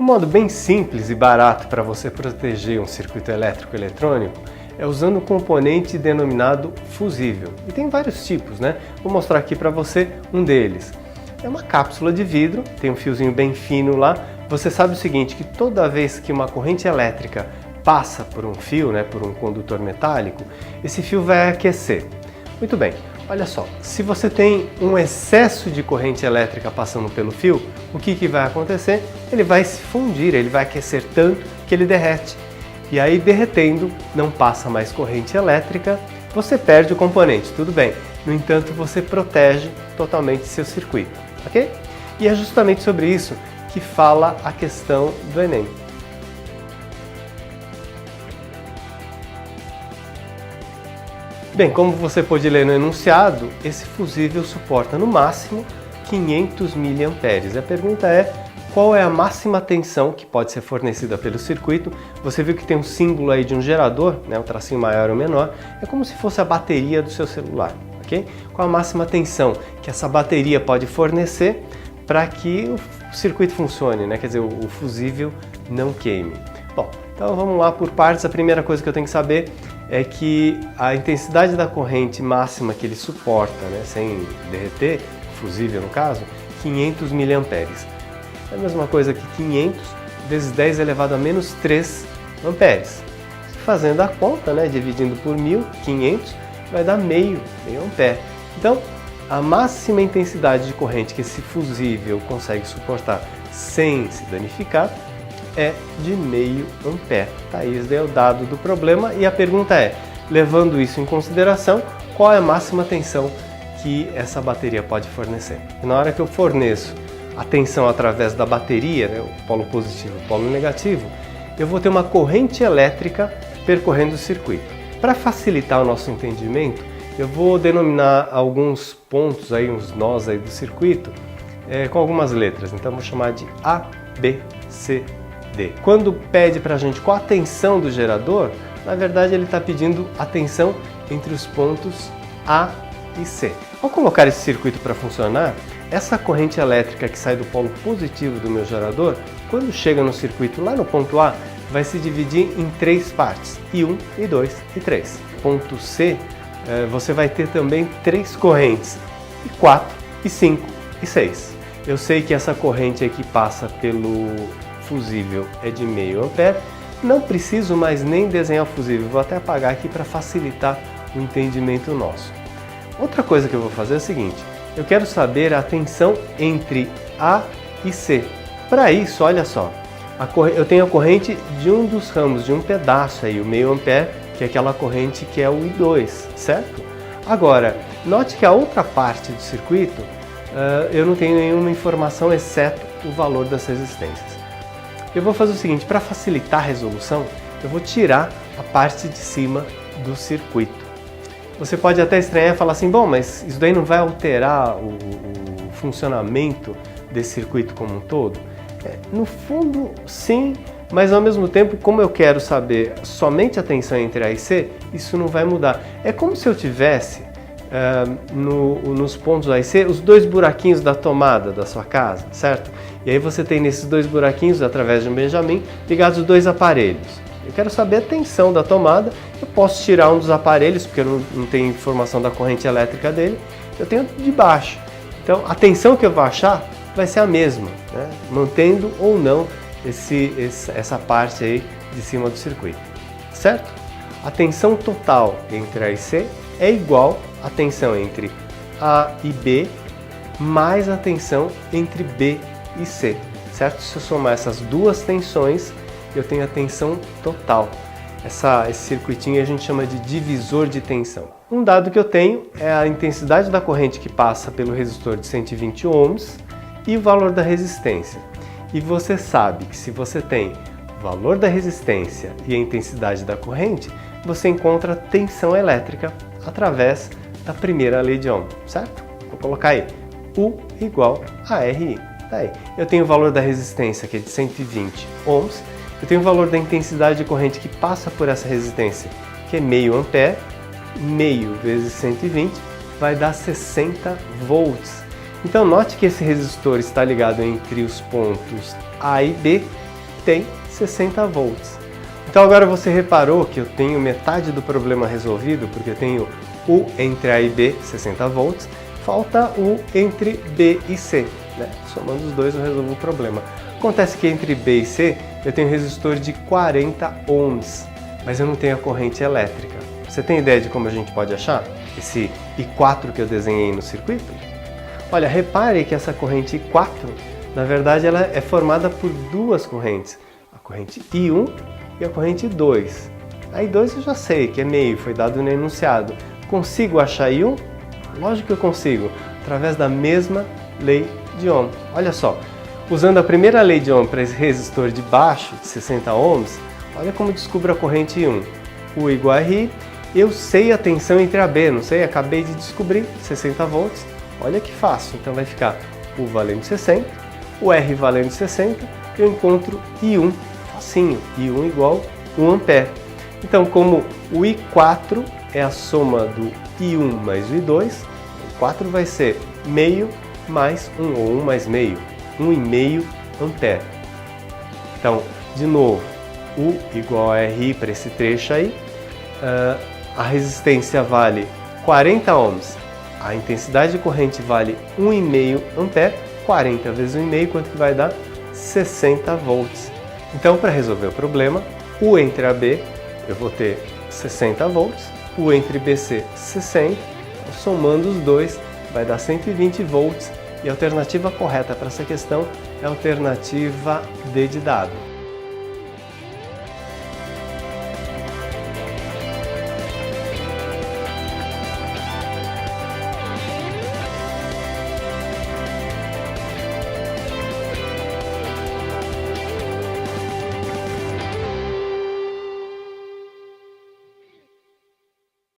Um modo bem simples e barato para você proteger um circuito elétrico eletrônico é usando um componente denominado fusível. E tem vários tipos, né? Vou mostrar aqui para você um deles. É uma cápsula de vidro, tem um fiozinho bem fino lá. Você sabe o seguinte, que toda vez que uma corrente elétrica passa por um fio, né, por um condutor metálico, esse fio vai aquecer. Muito bem, olha só, se você tem um excesso de corrente elétrica passando pelo fio, o que vai acontecer? Ele vai se fundir, ele vai aquecer tanto que ele derrete. E aí, derretendo, não passa mais corrente elétrica, você perde o componente, tudo bem. No entanto, você protege totalmente seu circuito, ok? E é justamente sobre isso que fala a questão do Enem. Bem, como você pode ler no enunciado, esse fusível suporta no máximo 500 mA. E a pergunta é, qual é a máxima tensão que pode ser fornecida pelo circuito? Você viu que tem um símbolo aí de um gerador, né, um tracinho maior ou menor, é como se fosse a bateria do seu celular, ok? Qual a máxima tensão que essa bateria pode fornecer para que o circuito funcione, né? Quer dizer, o fusível não queime. Bom, então vamos lá por partes. A primeira coisa que eu tenho que saber é que a intensidade da corrente máxima que ele suporta, né, sem derreter, fusível no caso, 500 mA. É a mesma coisa que 500 vezes 10 elevado a menos 3 amperes. Fazendo a conta, né, dividindo por 1000, 500, vai dar meio ampere. Então, a máxima intensidade de corrente que esse fusível consegue suportar sem se danificar é de meio ampere. Tá, esse é o dado do problema e a pergunta é, levando isso em consideração, qual é a máxima tensão que essa bateria pode fornecer? E na hora que eu forneço a tensão através da bateria, né, o polo positivo e o polo negativo, eu vou ter uma corrente elétrica percorrendo o circuito. Para facilitar o nosso entendimento, eu vou denominar alguns pontos, aí, uns nós aí do circuito com algumas letras. Então, eu vou chamar de A, B, C, D. Quando pede para a gente qual a tensão do gerador, na verdade ele está pedindo a tensão entre os pontos A e C. Ao colocar esse circuito para funcionar, essa corrente elétrica que sai do polo positivo do meu gerador, quando chega no circuito lá no ponto A, vai se dividir em 3 partes, I1, I2 e 3. Ponto C, você vai ter também 3 correntes, I4, I5 e 6. Eu sei que essa corrente aqui passa pelo fusível é de meio ampere, não preciso mais nem desenhar o fusível, vou até apagar aqui para facilitar o entendimento nosso. Outra coisa que eu vou fazer é o seguinte, eu quero saber a tensão entre A e C. Para isso, olha só, eu tenho a corrente de um dos ramos, de um pedaço aí, o meio ampere, que é aquela corrente que é o I2, certo? Agora, note que a outra parte do circuito, eu não tenho nenhuma informação exceto o valor das resistências. Eu vou fazer o seguinte, para facilitar a resolução, eu vou tirar a parte de cima do circuito. Você pode até estranhar e falar assim, bom, mas isso daí não vai alterar o funcionamento desse circuito como um todo? No fundo, sim, mas ao mesmo tempo, como eu quero saber somente a tensão entre A e C, isso não vai mudar. É como se eu tivesse nos pontos A e C os 2 buraquinhos da tomada da sua casa, certo? E aí você tem nesses 2 buraquinhos, através de um benjamin, ligados os 2 aparelhos. Eu quero saber a tensão da tomada, eu posso tirar um dos aparelhos, porque eu não tenho informação da corrente elétrica dele, eu tenho de baixo. Então a tensão que eu vou achar vai ser a mesma, né? Mantendo ou não essa parte aí de cima do circuito, certo? A tensão total entre A e C é igual à tensão entre A e B mais a tensão entre B e C, certo? Se eu somar essas duas tensões, eu tenho a tensão total. Esse circuitinho a gente chama de divisor de tensão. Um dado que eu tenho é a intensidade da corrente que passa pelo resistor de 120 ohms e o valor da resistência. E você sabe que se você tem o valor da resistência e a intensidade da corrente, você encontra tensão elétrica através da primeira lei de Ohm, certo? Vou colocar aí, U igual a RI. Daí, eu tenho o valor da resistência, que é de 120 ohms, eu tenho o valor da intensidade de corrente que passa por essa resistência, que é meio ampere, meio vezes 120, vai dar 60 volts. Então note que esse resistor está ligado entre os pontos A e B tem 60 volts. Então agora você reparou que eu tenho metade do problema resolvido, porque eu tenho U entre A e B, 60 volts, falta U entre B e C. Né? Somando os dois eu resolvo o problema. Acontece que entre B e C eu tenho um resistor de 40 ohms, mas eu não tenho a corrente elétrica. Você tem ideia de como a gente pode achar esse I4 que eu desenhei no circuito? Olha, repare que essa corrente I4, na verdade, ela é formada por duas correntes, a corrente I1 e a corrente I2. A I2 eu já sei que é meio, foi dado no enunciado. Consigo achar I1? Lógico que eu consigo, através da mesma lei de Ohm. Olha só, usando a primeira lei de Ohm para esse resistor de baixo, de 60 ohms, olha como descubro a corrente I1. U igual a RI, eu sei a tensão entre A e B, não sei? Acabei de descobrir, 60 volts. Olha que fácil, então vai ficar U valendo 60, o R valendo 60, eu encontro I1, facinho, I1 igual 1 ampere. Então, como o I4 é a soma do I1 mais o I2, o 4 vai ser meio mais 1, ou 1 mais meio, 1,5 ampere. Então, de novo, U igual a RI para esse trecho aí, a resistência vale 40 ohms. A intensidade de corrente vale 1,5 ampere, 40 vezes 1,5, quanto que vai dar? 60 volts. Então, para resolver o problema, U entre AB, eu vou ter 60 volts, U entre BC, 60, somando os dois, vai dar 120 volts, e a alternativa correta para essa questão é a alternativa D de dado.